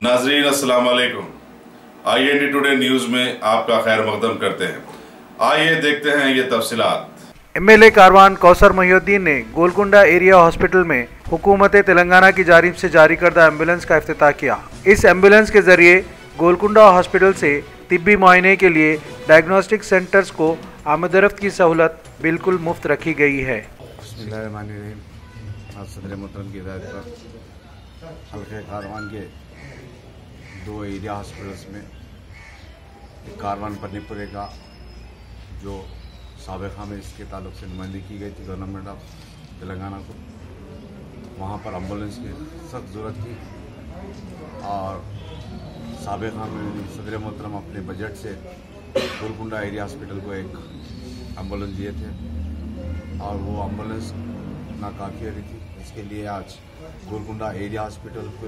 नाजरीन अस्सलाम वालेकुम। IND टुडे न्यूज में आपका खैर मकदम करते हैं। आइए देखते हैं ये तफसीलात। MLA कारवान कौसर मोहिउद्दीन ने गोलकुंडा एरिया हॉस्पिटल में हुकूमत तेलंगाना की जानिब से जारी करदा एम्बुलेंस का इफ्तिताह किया। इस एम्बुलेंस के जरिए गोलकुंडा हॉस्पिटल से तिब्बी मुआयने के लिए डायग्नोस्टिक सेंटर्स को आमदरफ्त की सहूलत बिल्कुल मुफ्त रखी गई है। सदर मोहतरम की हिदायत पर हल्के कारवान के 2 एरिया हॉस्पिटल्स में कारवान पन्नीपुरे का जो साबिक़ा में इसके ताल्लुक से नुमाइंदगी की गई थी गवर्नमेंट ऑफ तेलंगाना को, वहाँ पर एम्बुलेंस की सख्त ज़रूरत थी और साबिक़ा में सदर मोहतरम अपने बजट से गोलकुंडा एरिया हॉस्पिटल को एक एम्बुलेंस दिए थे और वो एम्बुलेंस नाकाफ़ी रही थी। इसके लिए आज गोलकुंडा एरिया हॉस्पिटल को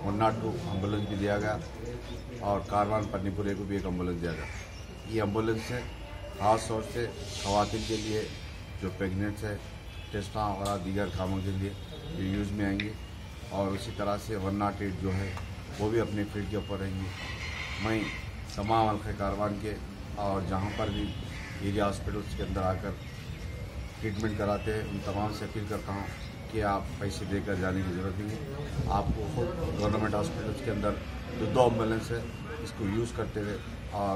102 एम्बुलेंस भी दिया गया और कारवान पन्नीपुरे को भी एक एम्बुलेंस दिया गया। ये एम्बुलेंस से ख़ास तौर से ख़वातीन के लिए जो प्रेगनेंट्स है, टेस्टा वगैरह दीगर कामों के लिए ये यूज़ में आएंगे और उसी तरह से 108 जो है वो भी अपने फील्ड के ऊपर रहेंगी। मैं तमाम हल्के कारवान के और जहाँ पर भी एरिया हॉस्पिटल्स के अंदर आकर ट्रीटमेंट कराते हैं उन तमाम से अपील करता हूँ कि आप पैसे देकर जाने की ज़रूरत नहीं है। आपको खुद गवर्नमेंट हॉस्पिटल्स के अंदर जो 2 एम्बुलेंस है इसको यूज़ करते हुए और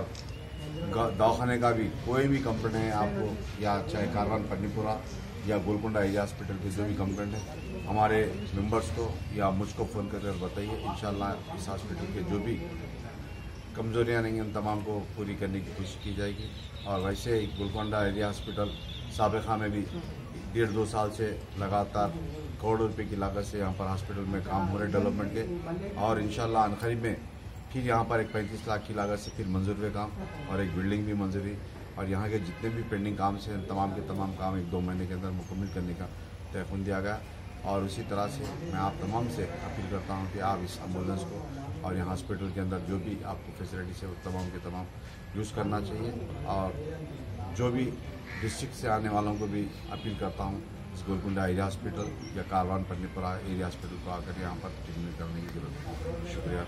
दवाखाने का भी कोई भी कंप्लेंट है आपको, या चाहे कारवान पन्नीपुरा या गोलकुंडा एरिया हॉस्पिटल के जो भी कंप्लेंट है हमारे मेंबर्स को या मुझको फ़ोन कर बताइए। इंशाल्लाह इस हॉस्पिटल के जो भी कमज़ोरियाँ नहीं उन तमाम को पूरी करने की कोशिश की जाएगी। और वैसे ही गोलकुंडा एरिया हॉस्पिटल साबिक़ा में भी 1.5-2 साल से लगातार करोड़ों रुपए की लागत से यहाँ पर हॉस्पिटल में काम हो रहे डेवलपमेंट के और इंशाल्लाह अनकरीब में फिर यहाँ पर एक 35 लाख की लागत से फिर मंजूर हुए काम और एक बिल्डिंग भी मंजूर हुई और यहाँ के जितने भी पेंडिंग काम से तमाम के तमाम काम 1-2 महीने के अंदर मुकम्मल करने का तयख़ुन दिया गया। और उसी तरह से मैं आप तमाम से अपील करता हूँ कि आप इस एम्बुलेंस को और यहाँ हॉस्पिटल के अंदर जो भी आपको फैसिलिटीज़ है वो तमाम के तमाम यूज़ करना चाहिए। और जो भी डिस्ट्रिक्ट से आने वालों को भी अपील करता हूँ इस गोलकुंडा एरिया हॉस्पिटल या कारवान पन्नीपुरा एरिया हॉस्पिटल को आकर यहाँ पर ट्रीटमेंट करने की जरूरत है। शुक्रिया।